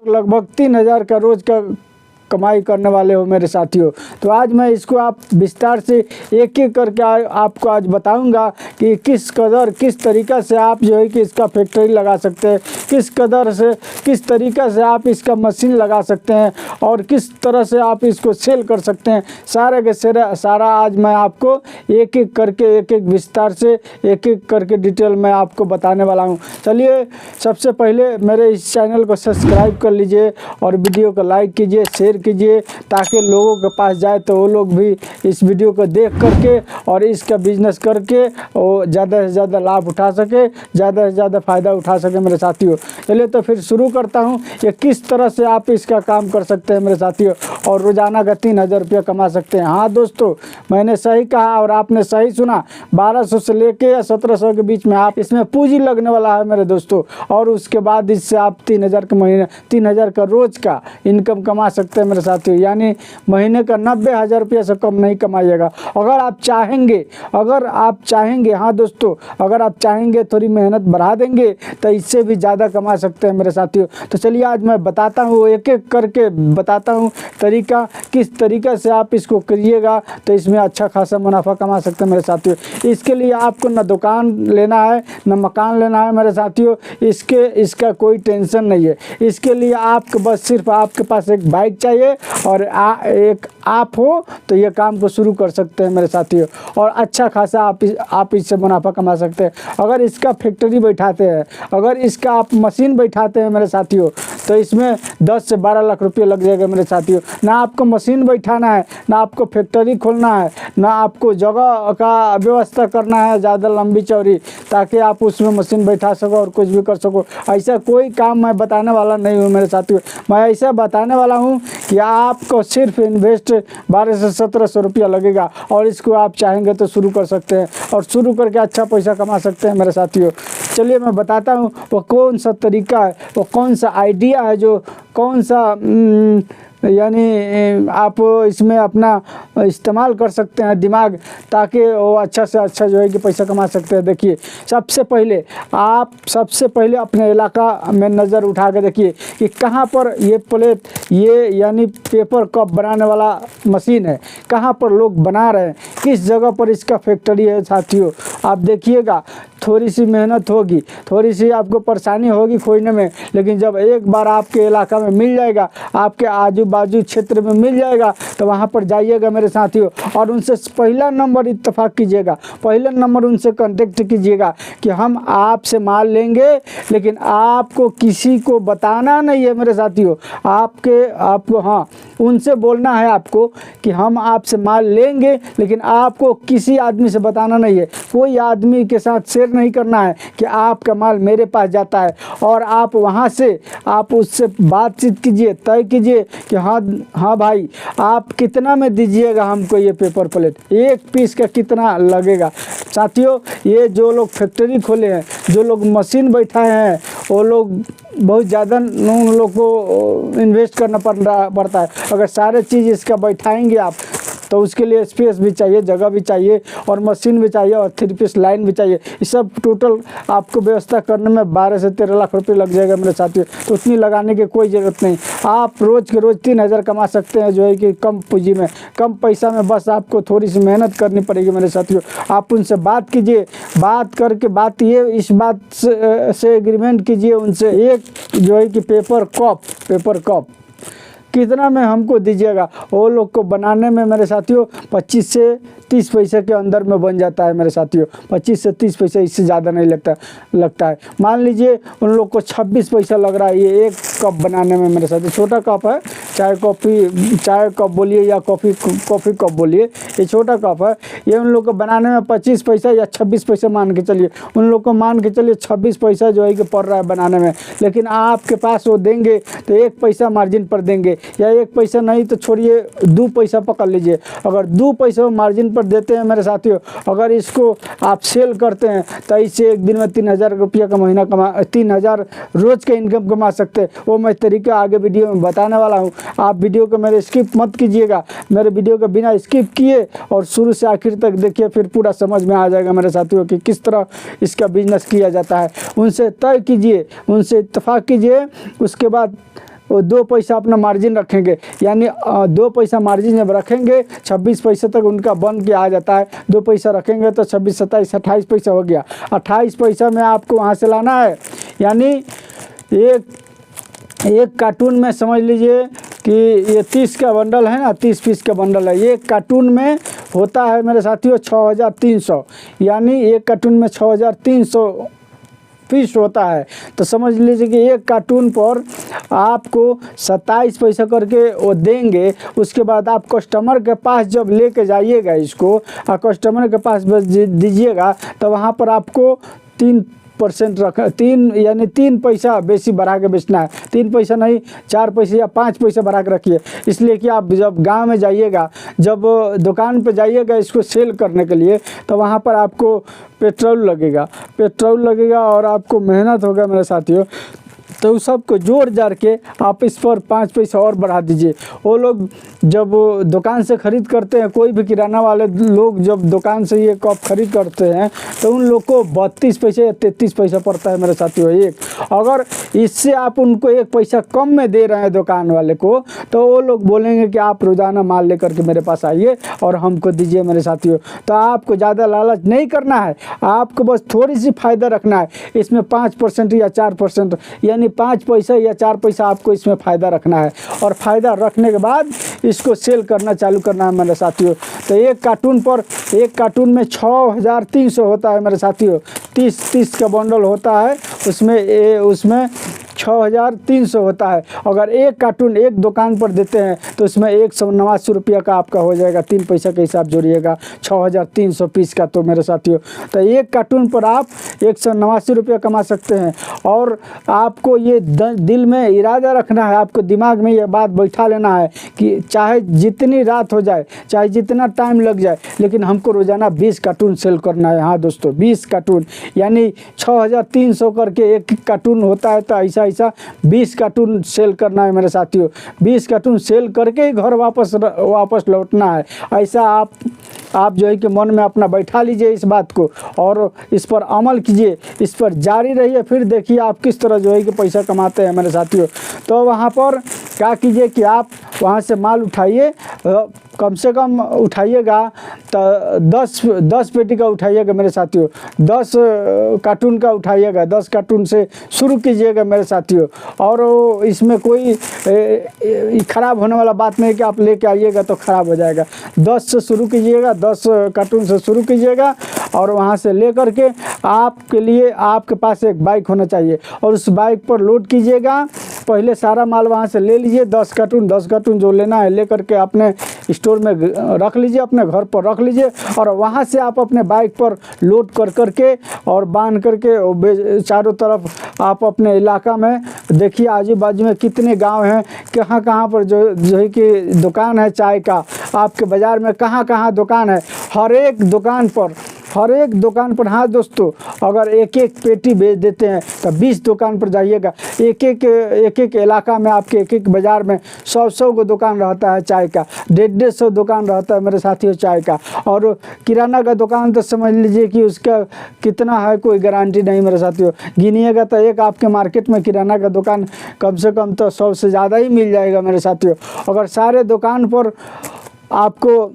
लगभग 3,000 का रोज़ का कमाई करने वाले हो मेरे साथियों। तो आज मैं इसको आप विस्तार से एक एक करके आपको आज बताऊंगा कि किस तरीक़ा से आप जो है कि इसका फैक्ट्री लगा सकते हैं, किस तरीक़ा से आप इसका मशीन लगा सकते हैं और किस तरह से आप इसको सेल कर सकते हैं। सारा के सारा आज मैं आपको एक एक विस्तार से एक एक करके डिटेल में आपको बताने वाला हूँ। चलिए सबसे पहले मेरे इस चैनल को सब्सक्राइब कर लीजिए और वीडियो को लाइक कीजिए, शेयर कीजिए, ताकि लोगों के पास जाए तो वो लोग भी इस वीडियो को देख करके और इसका बिजनेस करके वो ज़्यादा से ज़्यादा लाभ उठा सके, ज़्यादा से ज़्यादा फ़ायदा उठा सके मेरे साथियों। चलिए तो फिर शुरू करता हूँ कि किस तरह से आप इसका काम कर सकते हैं मेरे साथियों और रोज़ाना का 3,000 रुपया कमा सकते हैं। हाँ दोस्तों, मैंने सही कहा और आपने सही सुना। 1200 से लेके या 1700 के बीच में आप इसमें पूंजी लगने वाला है मेरे दोस्तों, और उसके बाद इससे आप 3,000 का महीने 3,000 का रोज़ का इनकम कमा सकते हैं मेरे साथियों। यानी महीने का 90,000 रुपया से कम नहीं कमाइएगा। अगर आप चाहेंगे, हाँ दोस्तों, अगर आप चाहेंगे थोड़ी मेहनत बढ़ा देंगे तो इससे भी ज़्यादा कमा सकते हैं मेरे साथियों। तो चलिए आज मैं बताता हूँ, एक एक करके बताता हूँ तरीका, किस तरीक़ा से आप इसको करिएगा तो इसमें अच्छा खासा मुनाफा कमा सकते हैं मेरे साथियों। इसके लिए आपको न दुकान लेना है न मकान लेना है मेरे साथियों। इसका कोई टेंशन नहीं है। इसके लिए आपको बस सिर्फ आपके पास एक बाइक चाहिए और एक आप हो तो ये काम को शुरू कर सकते हैं मेरे साथियों, और अच्छा खासा आप इससे मुनाफा कमा सकते हैं। अगर इसका फैक्ट्री बैठाते हैं, अगर इसका आप मशीन बैठाते हैं मेरे साथियों, तो इसमें 10 से 12 लाख रुपये लग जाएगा मेरे साथियों। ना आपको मशीन बैठाना है, ना आपको फैक्ट्री खोलना है, ना आपको जगह का व्यवस्था करना है ज़्यादा लंबी चौड़ी, ताकि आप उसमें मशीन बैठा सको और कुछ भी कर सको। ऐसा कोई काम मैं बताने वाला नहीं हूँ मेरे साथियों। मैं ऐसा बताने वाला हूँ कि आपको सिर्फ इन्वेस्ट 1200 से 1700 रुपया लगेगा और इसको आप चाहेंगे तो शुरू कर सकते हैं और शुरू करके अच्छा पैसा कमा सकते हैं मेरे साथियों। चलिए मैं बताता हूँ वो कौन सा तरीका है, वो कौन सा आइडिया है, जो कौन सा यानी आप इसमें अपना इस्तेमाल कर सकते हैं दिमाग, ताकि वो अच्छा से अच्छा जो है कि पैसा कमा सकते हैं। देखिए सबसे पहले अपने इलाका में नज़र उठा के देखिए कि कहाँ पर ये प्लेट, ये यानी पेपर कप बनाने वाला मशीन है, कहाँ पर लोग बना रहे हैं, किस जगह पर इसका फैक्ट्री है साथियों। आप देखिएगा थोड़ी सी मेहनत होगी, थोड़ी सी आपको परेशानी होगी खोजने में, लेकिन जब एक बार आपके इलाका में मिल जाएगा, आपके आजू बाजू क्षेत्र में मिल जाएगा, तो वहाँ पर जाइएगा मेरे साथियों और उनसे पहला नंबर इत्तेफाक कीजिएगा, पहला नंबर उनसे कांटेक्ट कीजिएगा कि हम आपसे माल लेंगे, लेकिन आपको किसी को बताना नहीं है मेरे साथियों। आपको हाँ उनसे बोलना है आपको कि हम आपसे माल लेंगे, लेकिन आपको किसी आदमी से बताना नहीं है, कोई आदमी के साथ शेयर नहीं करना है कि आपका माल मेरे पास जाता है। और आप वहाँ से आप उससे बातचीत कीजिए, तय कीजिए कि हाँ भाई आप कितना में दीजिएगा हमको ये पेपर प्लेट, एक पीस का कितना लगेगा। साथियों ये जो लोग फैक्ट्री खोले हैं, जो लोग मशीन बैठाए हैं, वो लोग बहुत ज़्यादा उन लोग को इन्वेस्ट करना पड़ता है। अगर सारे चीज़ इसका बैठाएंगे आप तो उसके लिए स्पेस भी चाहिए, जगह भी चाहिए और मशीन भी चाहिए और 3 पीस लाइन भी चाहिए। ये सब टोटल आपको व्यवस्था करने में 12 से 13 लाख रुपये लग जाएगा मेरे साथियों। तो उतनी लगाने की कोई ज़रूरत नहीं। आप रोज़ के रोज़ 3,000 कमा सकते हैं, जो है कि कम पूंजी में, कम पैसा में। बस आपको थोड़ी सी मेहनत करनी पड़ेगी मेरे साथियों। आप उनसे बात कीजिए, बात करके इस बात से एग्रीमेंट कीजिए उनसे, एक जो है कि पेपर कप कितना में हमको दीजिएगा। वो लोग को बनाने में मेरे साथियों 25 से 30 पैसे के अंदर में बन जाता है मेरे साथियों। 25 से 30 पैसे, इससे ज़्यादा नहीं लगता है। मान लीजिए उन लोग को 26 पैसा लग रहा है ये एक कप बनाने में मेरे साथियों। छोटा कप है, चाय कप बोलिए या कॉफ़ी कप बोलिए, ये छोटा कप है। ये उन लोग को बनाने में 25 पैसा या 26 पैसा मान के चलिए, उन लोग को मान के चलिए 26 पैसा जो है कि पड़ रहा है बनाने में। लेकिन आपके पास वो देंगे तो 1 पैसा मार्जिन पर देंगे, या 1 पैसा नहीं तो छोड़िए 2 पैसा पकड़ लीजिए। अगर 2 पैसा मार्जिन पर देते हैं मेरे साथियों, अगर इसको आप सेल करते हैं तो इससे एक दिन में 3,000 रुपया का महीना 3,000 रोज़ का इनकम कमा सकते हैं। वो मैं तरीका आगे वीडियो में बताने वाला हूँ। आप वीडियो को मेरे स्किप मत कीजिएगा, मेरे वीडियो को बिना स्किप किए और शुरू से आखिर तक देखिए, फिर पूरा समझ में आ जाएगा मेरे साथियों कि किस तरह इसका बिजनेस किया जाता है। उनसे तय कीजिए, उनसे इत्तेफाक कीजिए, उसके बाद वो 2 पैसा अपना मार्जिन रखेंगे, यानी 2 पैसा मार्जिन जब रखेंगे 26 पैसे तक उनका बन के आ जाता है। 2 पैसा रखेंगे तो 26, 27, 28 पैसा हो गया। 28 पैसा में आपको वहाँ से लाना है, यानी एक कार्टून में समझ लीजिए कि ये 30 का बंडल है ना, 30 पीस का बंडल है। एक कार्टून में होता है मेरे साथियों 6300, यानी एक कार्टून में 6300 पीस होता है। तो समझ लीजिए कि एक कार्टून पर आपको 27 पैसा करके वो देंगे। उसके बाद आप कस्टमर के पास जब लेके जाइएगा इसको और कस्टमर के पास दीजिएगा तो वहाँ पर आपको 3% रख 3 यानी 3 पैसा बेसी बढ़ा के बेचना है। 3 पैसा नहीं, 4 पैसे या 5 पैसे बढ़ा के रखिए। इसलिए कि आप जब गांव में जाइएगा, जब दुकान पे जाइएगा इसको सेल करने के लिए, तो वहाँ पर आपको पेट्रोल लगेगा और आपको मेहनत होगा मेरे साथियों। तो उस सब को जोड़ जाड़ के आप इस पर 5 पैसा और बढ़ा दीजिए। वो लोग जब दुकान से ख़रीद करते हैं, कोई भी किराना वाले लोग जब दुकान से ये कप खरीद करते हैं तो उन लोग को 32 पैसे या 33 पैसा पड़ता है मेरे साथियों एक। अगर इससे आप उनको 1 पैसा कम में दे रहे हैं दुकान वाले को, तो वो लोग बोलेंगे कि आप रोज़ाना माल लेकर के मेरे पास आइए और हमको दीजिए मेरे साथियों। तो आपको ज़्यादा लालच नहीं करना है, आपको बस थोड़ी सी फ़ायदा रखना है। इसमें 5% या 4%, यानी 5 पैसा या 4 पैसा आपको इसमें फ़ायदा रखना है। और फ़ायदा रखने के बाद इसको सेल करना चालू करना है मेरे साथियों। तो एक कार्टून में 6300 होता है मेरे साथियों। 30 का बंडल होता है, उसमें 6300 होता है। अगर एक कार्टून एक दुकान पर देते हैं तो उसमें 189 रुपया का आपका हो जाएगा। 3 पैसा के हिसाब जोड़िएगा 6300 पीस का। तो मेरे साथियों, तो एक कार्टून पर आप 189 रुपया कमा सकते हैं। और आपको ये दिल में इरादा रखना है, आपको दिमाग में ये बात बैठा लेना है कि चाहे जितनी रात हो जाए, चाहे जितना टाइम लग जाए, लेकिन हमको रोज़ाना 20 कार्टून सेल करना है। हाँ दोस्तों, 20 कार्टून, यानी 6300 करके एक कार्टून होता है। तो ऐसा 20 कार्टून सेल करना है मेरे साथियों। 20 कार्टून सेल करके ही घर वापस लौटना है। ऐसा आप जो है कि मन में अपना बैठा लीजिए इस बात को और इस पर अमल कीजिए, इस पर जारी रहिए। फिर देखिए आप किस तरह जो है कि पैसा कमाते हैं मेरे साथियों। तो वहाँ पर क्या कीजिए कि आप वहाँ से माल उठाइए, कम से कम उठाइएगा तो 10 पेटी का उठाइएगा मेरे साथियों। 10 कार्टून का उठाइएगा, 10 कार्टून से शुरू कीजिएगा मेरे साथियों। और इसमें कोई ख़राब होने वाला बात नहीं कि आप लेके आइएगा तो ख़राब हो जाएगा। 10 से शुरू कीजिएगा, 10 कार्टून से शुरू कीजिएगा और वहाँ से ले करके आपके लिए आपके पास एक बाइक होना चाहिए और उस बाइक पर लोड कीजिएगा। पहले सारा माल वहाँ से ले लीजिए, 10 कार्टून जो लेना है ले करके अपने स्टोर में रख लीजिए, अपने घर पर रख लीजिए और वहाँ से आप अपने बाइक पर लोड कर के और बांध करके चारों तरफ आप अपने इलाका में देखिए, आजू बाजू में कितने गांव हैं, कहाँ पर जो है कि दुकान है चाय का, आपके बाज़ार में कहाँ दुकान है। हर एक दुकान पर हाँ दोस्तों, अगर एक पेटी बेच देते हैं तो 20 दुकान पर जाइएगा। एक इलाका में आपके एक बाज़ार में 100 को दुकान रहता है चाय का, 150 दुकान रहता है मेरे साथियों चाय का। और किराना का दुकान तो समझ लीजिए कि उसका कितना है कोई गारंटी नहीं मेरे साथियों। गिनिएगा तो एक आपके मार्केट में किराना का दुकान कम से कम तो 100 से ज़्यादा ही मिल जाएगा मेरे साथियों। अगर सारे दुकान पर आपको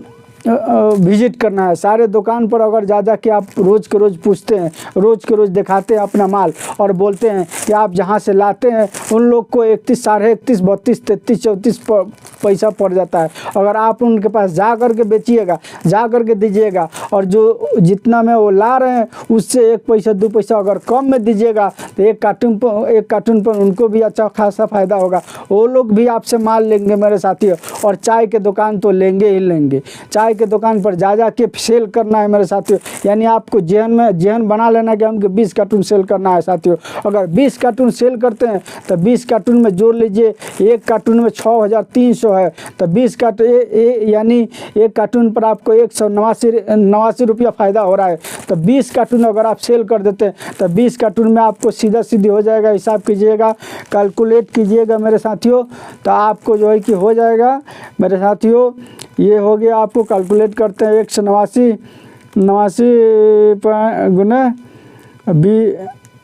विजिट करना है, सारे दुकान पर अगर ज़्यादा कि आप रोज़ के रोज़ पूछते हैं, रोज़ के रोज़ दिखाते हैं अपना माल और बोलते हैं कि आप जहाँ से लाते हैं उन लोग को 31, 31.5, 32, 33, 34 पैसा पड़ जाता है। अगर आप उनके पास जा कर के बेचिएगा, जा कर के दीजिएगा और जो जितना में वो ला रहे हैं उससे 1 पैसा 2 पैसा अगर कम में दीजिएगा तो एक कार्टून पर उनको भी अच्छा खासा फ़ायदा होगा। वो लोग भी आपसे माल लेंगे मेरे साथियों। और चाय के दुकान तो लेंगे ही लेंगे। चाय के दुकान पर जा के सेल करना है मेरे साथियों, यानी आपको जेहन बना लेना कि हमको 20 कार्टून सेल करना है साथियों। अगर 20 कार्टून सेल करते हैं तो 20 कार्टून में जोड़ लीजिए, एक कार्टून में 6300 है तो 20 कार्टून यानी एक कार्टून पर आपको 189 रुपया फ़ायदा हो रहा है। तो 20 कार्टून अगर आप सेल कर देते हैं तो 20 कार्टून में आपको सीधी हो जाएगा। हिसाब कीजिएगा, कैलकुलेट कीजिएगा मेरे साथियों, तो आपको जो है कि हो जाएगा मेरे साथियों। ये हो गया, आपको कैलकुलेट करते हैं 189 गुना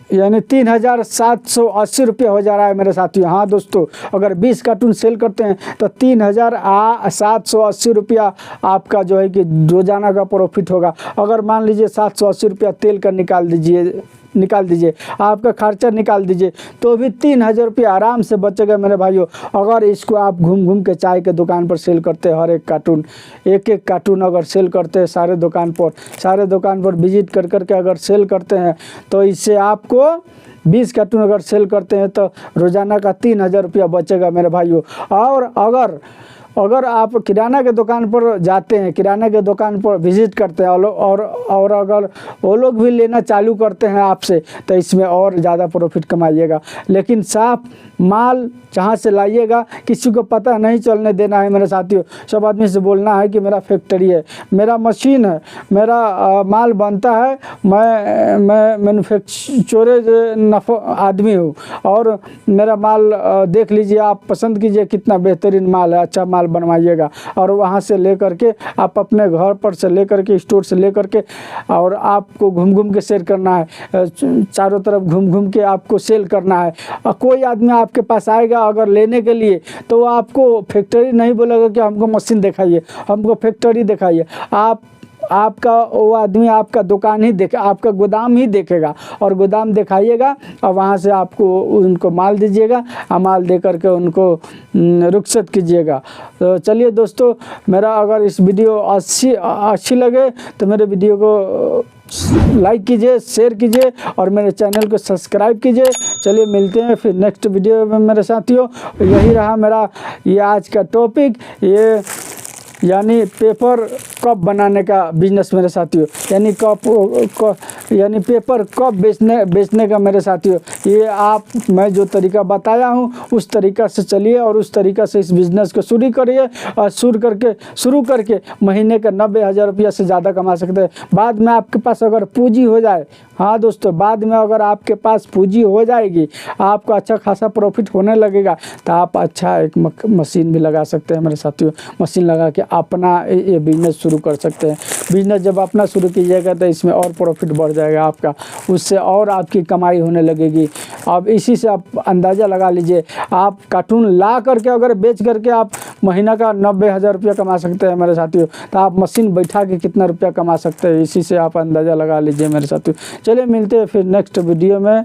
यानी 3,780 रुपया हो जा रहा है मेरे साथियों। हाँ दोस्तों, अगर 20 कार्टून सेल करते हैं तो 3,780 रुपया आपका जो है कि रोजाना का प्रॉफिट होगा। अगर मान लीजिए 780 रुपया तेल का निकाल दीजिए, आपका खर्चा निकाल दीजिए, तो भी 3,000 रुपया आराम से बचेगा मेरे भाइयों। अगर इसको आप घूम घूम के चाय के दुकान पर सेल करते हैं, हर एक कार्टून अगर सेल करते हैं सारे दुकान पर विजिट कर करके अगर सेल करते हैं, तो इससे आपको 20 कार्टून अगर सेल करते हैं तो रोज़ाना का 3,000 रुपया बचेगा मेरे भाइयों। और अगर आप किराना के दुकान पर जाते हैं, किराना के दुकान पर विजिट करते हैं और अगर वो लोग भी लेना चालू करते हैं आपसे, तो इसमें और ज़्यादा प्रॉफिट कमाइएगा। लेकिन साफ माल जहाँ से लाइएगा किसी को पता नहीं चलने देना है मेरे साथियों। सब आदमी से बोलना है कि मेरा फैक्ट्री है, मेरा मशीन है, मेरा माल बनता है, मैं मैन्युफैक्चरर आदमी हूँ और मेरा माल देख लीजिए, आप पसंद कीजिए कितना बेहतरीन माल है, अच्छा माल बनवाइएगा। और वहाँ से ले करके आप अपने घर पर से ले करके, स्टोर से ले करके, और आपको घूम घूम के सेल करना है, चारों तरफ घूम घूम के आपको सेल करना है। कोई आदमी आपके पास आएगा अगर लेने के लिए, तो आपको फैक्ट्री नहीं बोलेगा कि हमको मशीन दिखाइए, हमको फैक्ट्री दिखाइए। आपका वो आदमी आपका दुकान ही आपका गोदाम ही देखेगा और गोदाम दिखाइएगा, और वहाँ से आपको उनको माल दीजिएगा और माल दे करके उनको रुखसत कीजिएगा। तो चलिए दोस्तों, मेरा अगर इस वीडियो अच्छी लगे तो मेरे वीडियो को लाइक कीजिए, शेयर कीजिए और मेरे चैनल को सब्सक्राइब कीजिए। चलिए मिलते हैं फिर नेक्स्ट वीडियो में मेरे साथियों। यही रहा मेरा ये आज का टॉपिक, ये यानी पेपर कप बनाने का बिजनेस मेरे साथियों, यानी पेपर कप बेचने का मेरे साथियों। ये मैं जो तरीका बताया हूँ उस तरीका से चलिए और उस तरीका से इस बिज़नेस को शुरू करिए, और शुरू करके महीने का 90,000 रुपया से ज़्यादा कमा सकते हैं। बाद में आपके पास अगर पूंजी हो जाए, हाँ दोस्तों, बाद में अगर आपके पास पूंजी हो जाएगी, आपको अच्छा खासा प्रॉफिट होने लगेगा, तो आप अच्छा एक मशीन भी लगा सकते हैं मेरे साथियों। मशीन लगा के अपना ये बिज़नेस शुरू कर सकते हैं। बिज़नेस जब अपना शुरू कीजिएगा तो इसमें और प्रॉफिट बढ़ जाएगा आपका, उससे और आपकी कमाई होने लगेगी। अब इसी से आप अंदाज़ा लगा लीजिए, आप कार्टून ला करके अगर बेच करके आप महीना का 90,000 रुपया कमा सकते हैं मेरे साथियों, तो आप मशीन बैठा के कितना रुपया कमा सकते हैं, इसी से आप अंदाज़ा लगा लीजिए मेरे साथियों। चलिए मिलते हैं फिर नेक्स्ट वीडियो में।